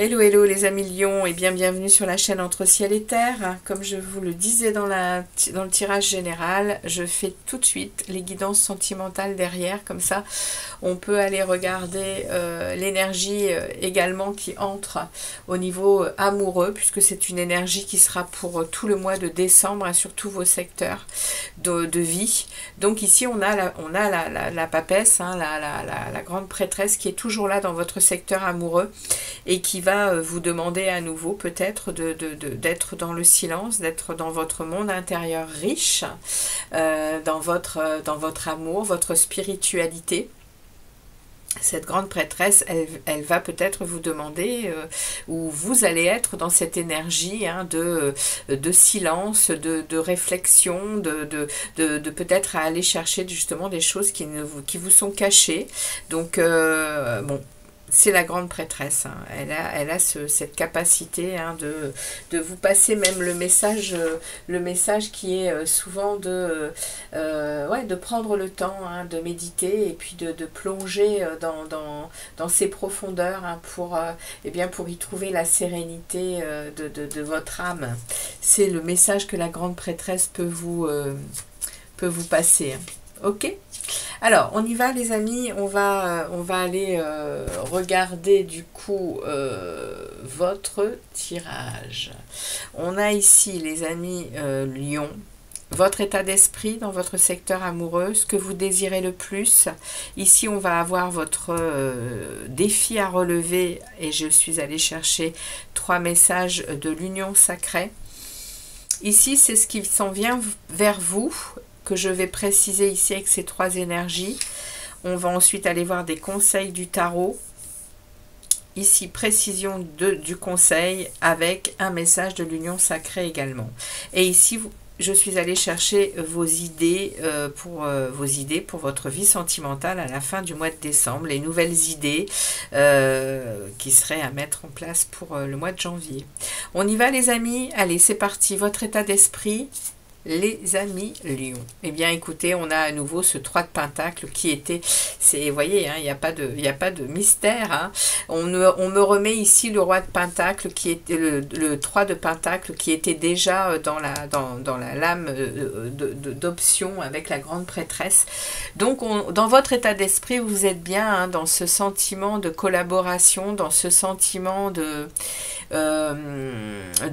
Hello, hello les amis Lions et bienvenue sur la chaîne Entre Ciel et Terre. Comme je vous le disais dans le tirage général, je fais tout de suite les guidances sentimentales derrière. Comme ça, on peut aller regarder l'énergie également qui entre au niveau amoureux, puisque c'est une énergie qui sera pour tout le mois de décembre, sur tous vos secteurs de vie. Donc ici, on a la papesse, la grande prêtresse qui est toujours là dans votre secteur amoureux et qui va vous demander à nouveau peut-être d'être dans le silence, d'être dans votre monde intérieur riche, dans votre amour, votre spiritualité. Cette grande prêtresse, elle va peut-être vous demander, ou vous allez être dans cette énergie de silence, de réflexion, de peut-être aller chercher justement des choses qui vous sont cachées. Donc, bon, c'est la grande prêtresse, hein. Elle a cette capacité de vous passer même le message qui est souvent de prendre le temps de méditer et puis de plonger dans ces profondeurs pour y trouver la sérénité de votre âme. C'est le message que la grande prêtresse peut vous passer, hein. Ok, alors on y va les amis, on va aller regarder du coup votre tirage. On a ici les amis Lion, votre état d'esprit dans votre secteur amoureux, ce que vous désirez le plus. Ici on va avoir votre défi à relever et je suis allée chercher 3 messages de l'union sacrée. Ici c'est ce qui s'en vient vers vous, que je vais préciser ici avec ces 3 énergies. On va ensuite aller voir des conseils du tarot. Ici, précision du conseil avec un message de l'union sacrée également. Et ici, je suis allée chercher vos idées pour votre vie sentimentale à la fin du mois de décembre, les nouvelles idées qui seraient à mettre en place pour le mois de janvier. On y va les amis, allez c'est parti, votre état d'esprit. Les amis Lion. Eh bien, écoutez, on a à nouveau ce 3 de Pentacle qui était, vous voyez, il n'y a pas de mystère, hein. On me remet ici le Roi de Pentacle qui était le 3 de Pentacle qui était déjà dans la lame d'option avec la grande prêtresse. Donc, dans votre état d'esprit, vous êtes bien dans ce sentiment de collaboration, dans ce sentiment de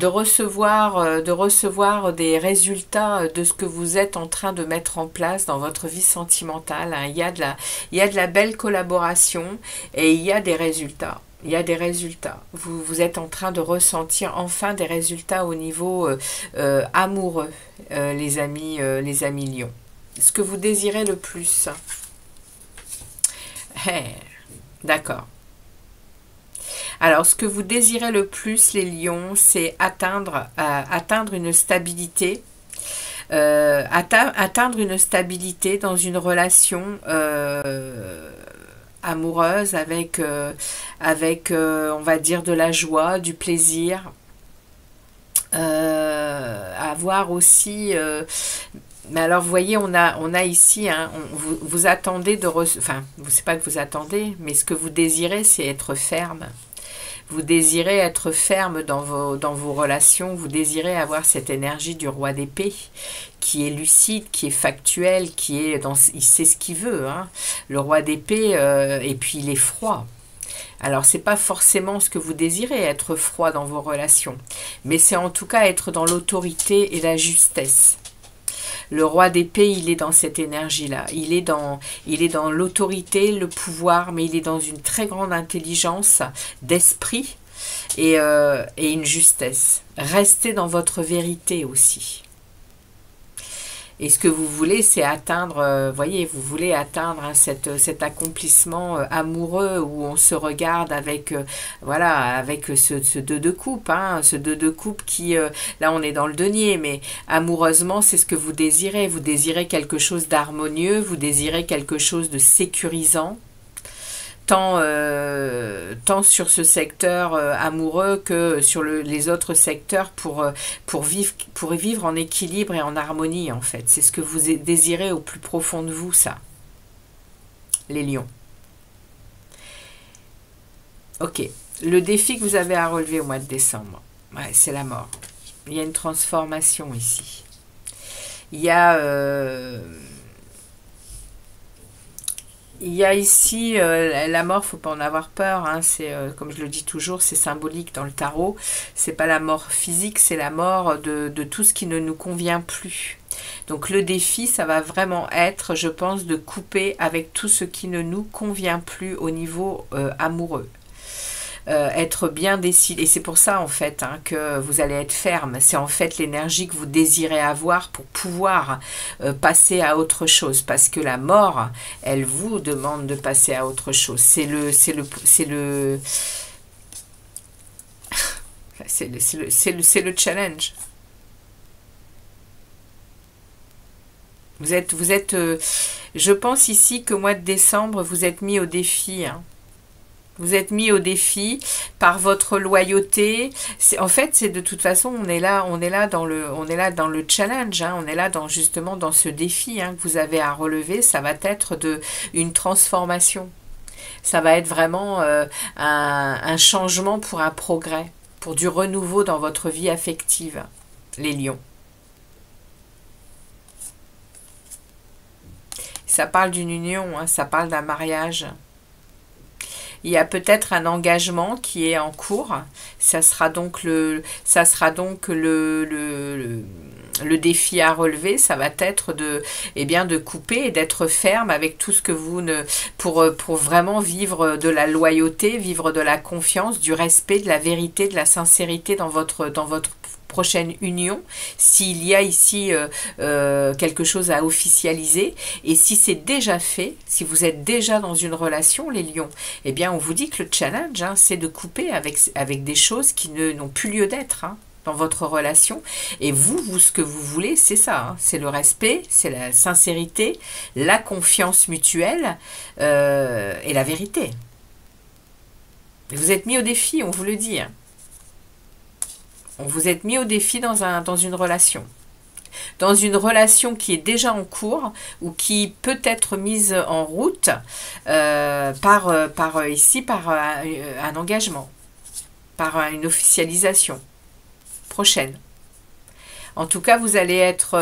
recevoir des résultats de ce que vous êtes en train de mettre en place dans votre vie sentimentale, hein. Il y a de la belle collaboration et il y a des résultats. Il y a des résultats. Vous êtes en train de ressentir enfin des résultats au niveau amoureux, les amis Lions. Ce que vous désirez le plus. Hey, d'accord. Alors, ce que vous désirez le plus, les lions, c'est atteindre une stabilité, atteindre une stabilité dans une relation amoureuse avec, on va dire, de la joie, du plaisir, avoir aussi... mais alors, vous voyez, on a ici, hein, vous attendez enfin, c'est pas que vous attendez, mais ce que vous désirez, c'est être ferme. Vous désirez être ferme dans vos relations, vous désirez avoir cette énergie du roi d'épée qui est lucide, qui est factuel, il sait ce qu'il veut, hein. Le roi d'épée, et puis il est froid. Alors, c'est pas forcément ce que vous désirez, être froid dans vos relations, mais c'est en tout cas être dans l'autorité et la justesse. Le roi d'épée, il est dans cette énergie-là. Il est dans l'autorité, le pouvoir, mais il est dans une très grande intelligence d'esprit et une justesse. Restez dans votre vérité aussi. Et ce que vous voulez, c'est atteindre, voyez, vous voulez atteindre cet accomplissement amoureux où on se regarde avec, voilà, avec ce 2 de coupe, hein, ce 2 de coupe qui, là on est dans le denier, mais amoureusement, c'est ce que vous désirez. Vous désirez quelque chose d'harmonieux, vous désirez quelque chose de sécurisant. Tant sur ce secteur amoureux que sur les autres secteurs pour vivre en équilibre et en harmonie en fait. C'est ce que vous désirez au plus profond de vous, ça. Les lions. Ok. Le défi que vous avez à relever au mois de décembre, ouais, c'est la mort. Il y a une transformation ici. Il y a ici la mort, faut pas en avoir peur, hein, c'est comme je le dis toujours, c'est symbolique dans le tarot. C'est pas la mort physique, c'est la mort de tout ce qui ne nous convient plus. Donc le défi, ça va vraiment être, je pense, de couper avec tout ce qui ne nous convient plus au niveau amoureux. Être bien décidé. Et c'est pour ça, en fait, hein, que vous allez être ferme. C'est en fait l'énergie que vous désirez avoir pour pouvoir passer à autre chose. Parce que la mort, elle vous demande de passer à autre chose. C'est le challenge. Vous êtes je pense ici qu'au mois de décembre, vous êtes mis au défi, hein. Vous êtes mis au défi par votre loyauté. En fait, c'est de toute façon, on est là dans le challenge, hein, on est là justement dans ce défi, hein, que vous avez à relever. Ça va être une transformation. Ça va être vraiment un changement pour un progrès, pour du renouveau dans votre vie affective, les lions. Ça parle d'une union, hein, ça parle d'un mariage. Il y a peut-être un engagement qui est en cours. Ça sera donc le défi à relever. Ça va être de couper et d'être ferme avec tout ce que vous ne... Pour vraiment vivre de la loyauté, vivre de la confiance, du respect, de la vérité, de la sincérité dans votre prochaine union, s'il y a ici quelque chose à officialiser, et si c'est déjà fait, si vous êtes déjà dans une relation, les lions, eh bien on vous dit que le challenge, hein, c'est de couper avec des choses qui n'ont plus lieu d'être, hein, dans votre relation, et vous ce que vous voulez, c'est ça, hein, c'est le respect, c'est la sincérité, la confiance mutuelle et la vérité. Et vous êtes mis au défi, on vous le dit, hein. Vous êtes mis au défi dans une relation. Dans une relation qui est déjà en cours ou qui peut être mise en route par un engagement, par une officialisation prochaine. En tout cas, vous allez être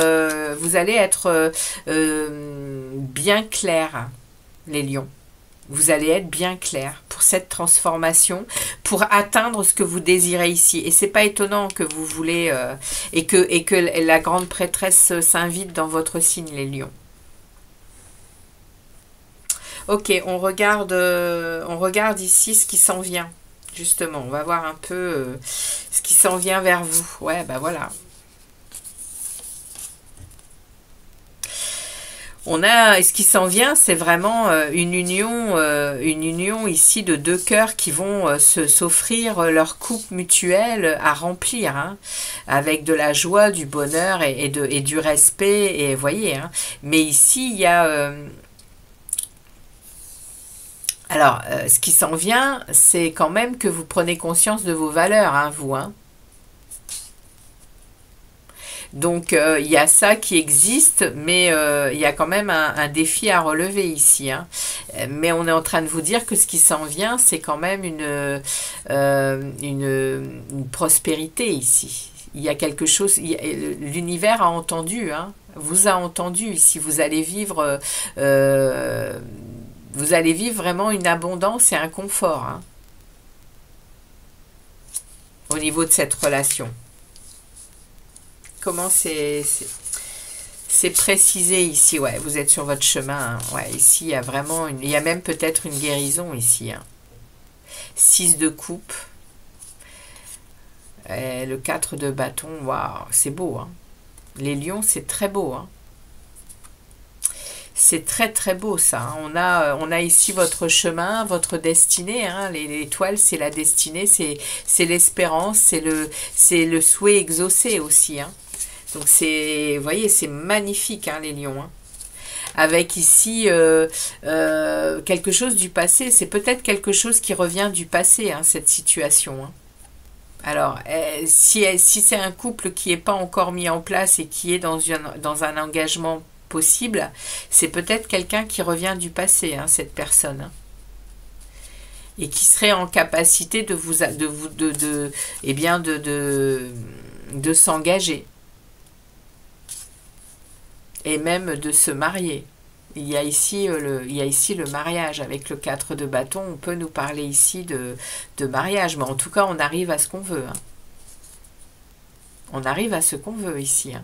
bien clair, les lions. Vous allez être bien clair pour cette transformation, pour atteindre ce que vous désirez ici. Et c'est pas étonnant que vous voulez et que la grande prêtresse s'invite dans votre signe, les lions. Ok, on regarde ici ce qui s'en vient. Justement, on va voir un peu ce qui s'en vient vers vous. Ouais, bah voilà. Ce qui s'en vient, c'est vraiment une union ici de deux cœurs qui vont s'offrir leur coupe mutuelle à remplir, hein, avec de la joie, du bonheur et du respect, et voyez, hein. Mais ici, il y a... ce qui s'en vient, c'est quand même que vous prenez conscience de vos valeurs, hein, vous, hein. Donc, il y a ça qui existe, mais il y a quand même un défi à relever ici, hein. Mais on est en train de vous dire que ce qui s'en vient, c'est quand même une prospérité ici. Il y a quelque chose, l'univers a entendu, hein, vous a entendu ici. Vous allez vivre vraiment une abondance et un confort, hein, au niveau de cette relation. Comment c'est précisé ici, ouais, vous êtes sur votre chemin, hein. Ouais, ici il y a vraiment il y a même peut-être une guérison ici, hein. 6 de coupe, et le 4 de bâton, waouh, c'est beau, hein. Les lions, c'est très beau, hein. C'est très très beau ça, hein. On a ici votre chemin, votre destinée, hein. L'étoile, c'est la destinée, c'est l'espérance, c'est le souhait exaucé aussi, hein. Donc vous voyez, c'est magnifique, hein, les lions, hein. Avec ici quelque chose du passé, c'est peut-être quelque chose qui revient du passé, hein, cette situation, hein. Alors, si c'est un couple qui n'est pas encore mis en place et qui est dans un engagement possible, c'est peut-être quelqu'un qui revient du passé, hein, cette personne, hein. et qui serait en capacité eh bien de s'engager et même de se marier. Il y a ici le mariage avec le 4 de bâton. On peut nous parler ici de mariage, mais en tout cas on arrive à ce qu'on veut, hein. On arrive à ce qu'on veut ici, hein.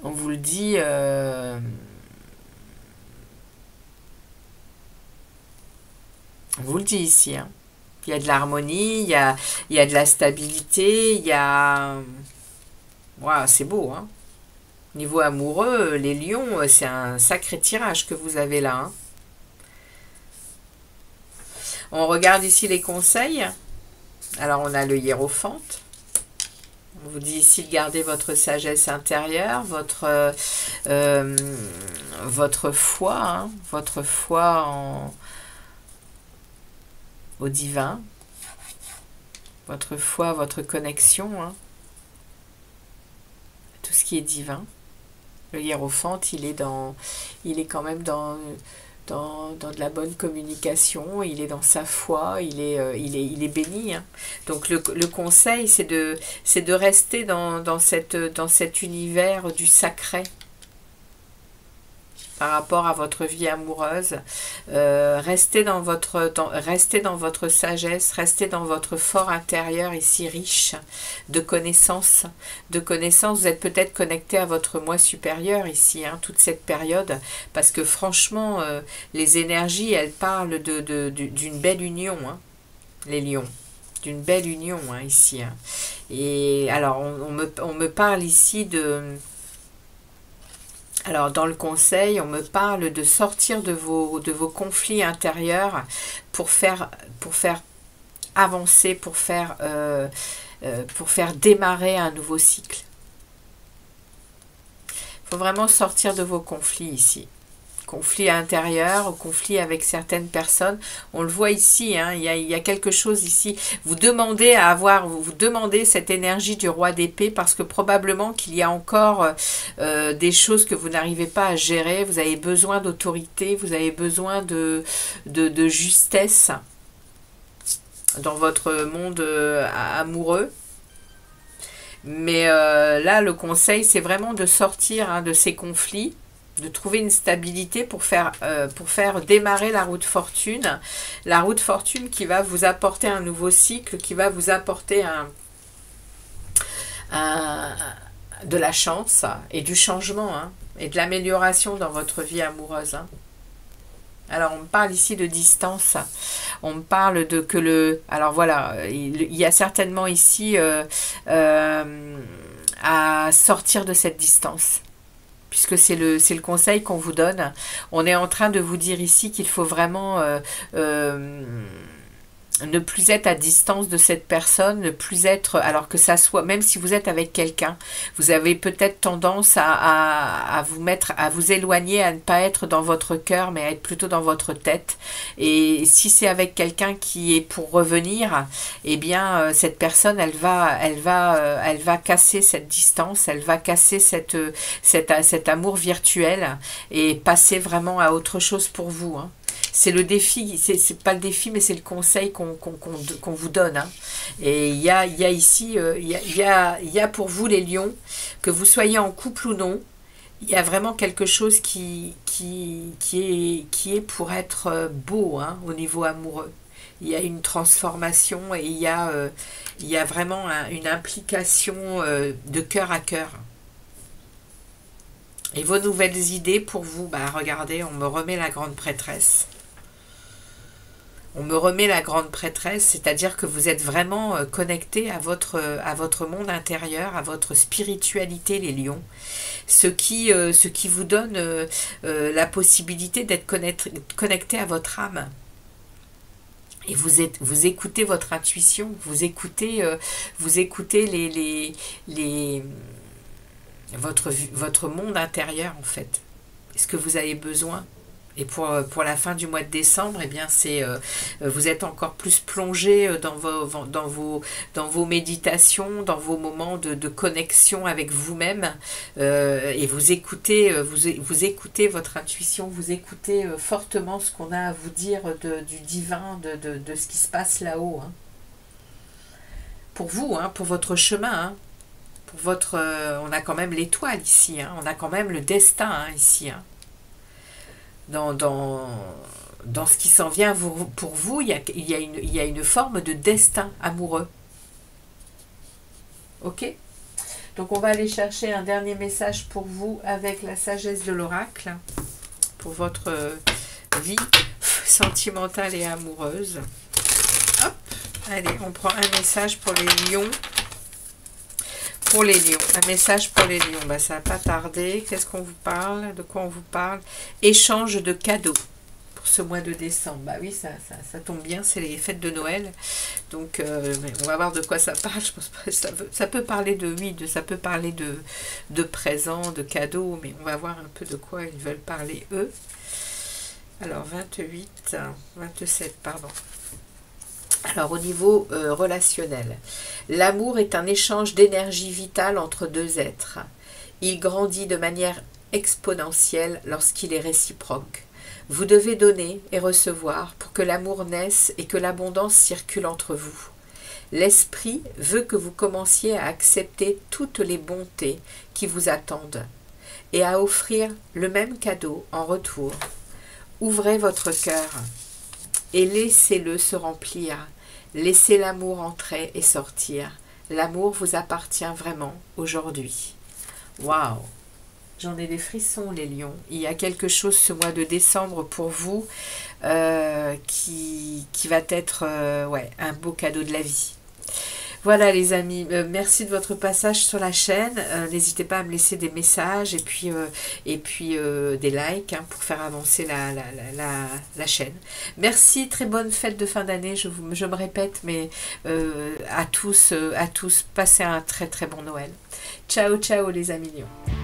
On vous le dit, on vous le dit ici, hein. Il y a de l'harmonie, il y a de la stabilité, il y a... Wow, c'est beau, hein. Niveau amoureux, les lions, c'est un sacré tirage que vous avez là, hein. On regarde ici les conseils. Alors, on a le hiérophante. On vous dit ici de garder votre sagesse intérieure, votre foi, hein, votre foi au divin, votre foi, votre connexion, hein, tout ce qui est divin. Le hiérophante, il est quand même dans de la bonne communication, il est dans sa foi, il est béni, hein. Donc le conseil, c'est de rester dans cet univers du sacré par rapport à votre vie amoureuse. Restez dans votre sagesse, restez dans votre fort intérieur ici riche de connaissances. Vous êtes peut-être connecté à votre moi supérieur ici, hein, toute cette période, parce que franchement, les énergies, elles parlent d'une belle union, hein, les lions. D'une belle union, hein, ici, hein. Et alors, on me parle ici de... Alors, dans le conseil, on me parle de sortir de vos conflits intérieurs pour faire avancer, pour faire démarrer un nouveau cycle. Il faut vraiment sortir de vos conflits ici. Conflit intérieur, conflit avec certaines personnes. On le voit ici, hein, il y a quelque chose ici. Vous demandez cette énergie du roi d'épée parce que probablement qu'il y a encore des choses que vous n'arrivez pas à gérer. Vous avez besoin d'autorité, vous avez besoin de justesse dans votre monde amoureux. Mais là, le conseil, c'est vraiment de sortir, hein, de ces conflits, de trouver une stabilité pour faire démarrer la route fortune. La route fortune qui va vous apporter un nouveau cycle, qui va vous apporter de la chance et du changement, hein, et de l'amélioration dans votre vie amoureuse, hein. Alors, on me parle ici de distance. On me parle de que le... Alors, voilà, il y a certainement ici à sortir de cette distance. Puisque c'est le conseil qu'on vous donne. On est en train de vous dire ici qu'il faut vraiment ne plus être à distance de cette personne, ne plus être, alors que ça soit, même si vous êtes avec quelqu'un, vous avez peut-être tendance à vous éloigner, à ne pas être dans votre cœur, mais à être plutôt dans votre tête. Et si c'est avec quelqu'un qui est pour revenir, eh bien, cette personne, elle va casser cette distance, elle va casser cet amour virtuel et passer vraiment à autre chose pour vous, hein. C'est le défi, c'est pas le défi, mais c'est le conseil qu'on vous donne, hein. Et il y a ici, il y a pour vous les lions, que vous soyez en couple ou non, il y a vraiment quelque chose qui est pour être beau, hein, au niveau amoureux. Il y a une transformation et il y a vraiment une implication de cœur à cœur. Et vos nouvelles idées pour vous, bah regardez, on me remet la grande prêtresse. On me remet la grande prêtresse, c'est-à-dire que vous êtes vraiment connecté à votre monde intérieur, à votre spiritualité, les lions. Ce qui vous donne la possibilité d'être connecté à votre âme. Et vous écoutez votre intuition, vous écoutez votre monde intérieur, en fait. Est-ce que vous avez besoin? Et pour la fin du mois de décembre, eh bien vous êtes encore plus plongé dans vos méditations, dans vos moments de connexion avec vous-même, et vous écoutez votre intuition, vous écoutez fortement ce qu'on a à vous dire du divin, de ce qui se passe là-haut. Hein. Pour vous, hein, pour votre chemin, hein, pour votre, on a quand même l'étoile ici, hein, on a quand même le destin hein, ici. Hein. Dans ce qui s'en vient pour vous, il y a une forme de destin amoureux. Ok? Donc on va aller chercher un dernier message pour vous avec la sagesse de l'oracle pour votre vie sentimentale et amoureuse. Hop, allez, on prend un message pour les lions. Pour les lions, un message pour les lions, bah, ça va pas tarder. Qu'est-ce qu'on vous parle? De quoi on vous parle? Échange de cadeaux pour ce mois de décembre. Bah oui, ça tombe bien, c'est les fêtes de Noël. Donc, on va voir de quoi ça parle. Je pense pas, ça peut parler ça peut parler de présents, de cadeaux, mais on va voir un peu de quoi ils veulent parler eux. Alors, 27, pardon. Alors au niveau relationnel, l'amour est un échange d'énergie vitale entre deux êtres. Il grandit de manière exponentielle lorsqu'il est réciproque. Vous devez donner et recevoir pour que l'amour naisse et que l'abondance circule entre vous. L'esprit veut que vous commenciez à accepter toutes les bontés qui vous attendent et à offrir le même cadeau en retour. Ouvrez votre cœur et laissez-le se remplir. Laissez l'amour entrer et sortir. L'amour vous appartient vraiment aujourd'hui. Waouh! J'en ai des frissons, les lions. Il y a quelque chose ce mois de décembre pour vous qui va être ouais, un beau cadeau de la vie. Voilà les amis, merci de votre passage sur la chaîne. N'hésitez pas à me laisser des messages et puis des likes hein, pour faire avancer la chaîne. Merci, très bonne fête de fin d'année, je me répète, mais à tous, passez un très très bon Noël. Ciao, ciao les amis lions.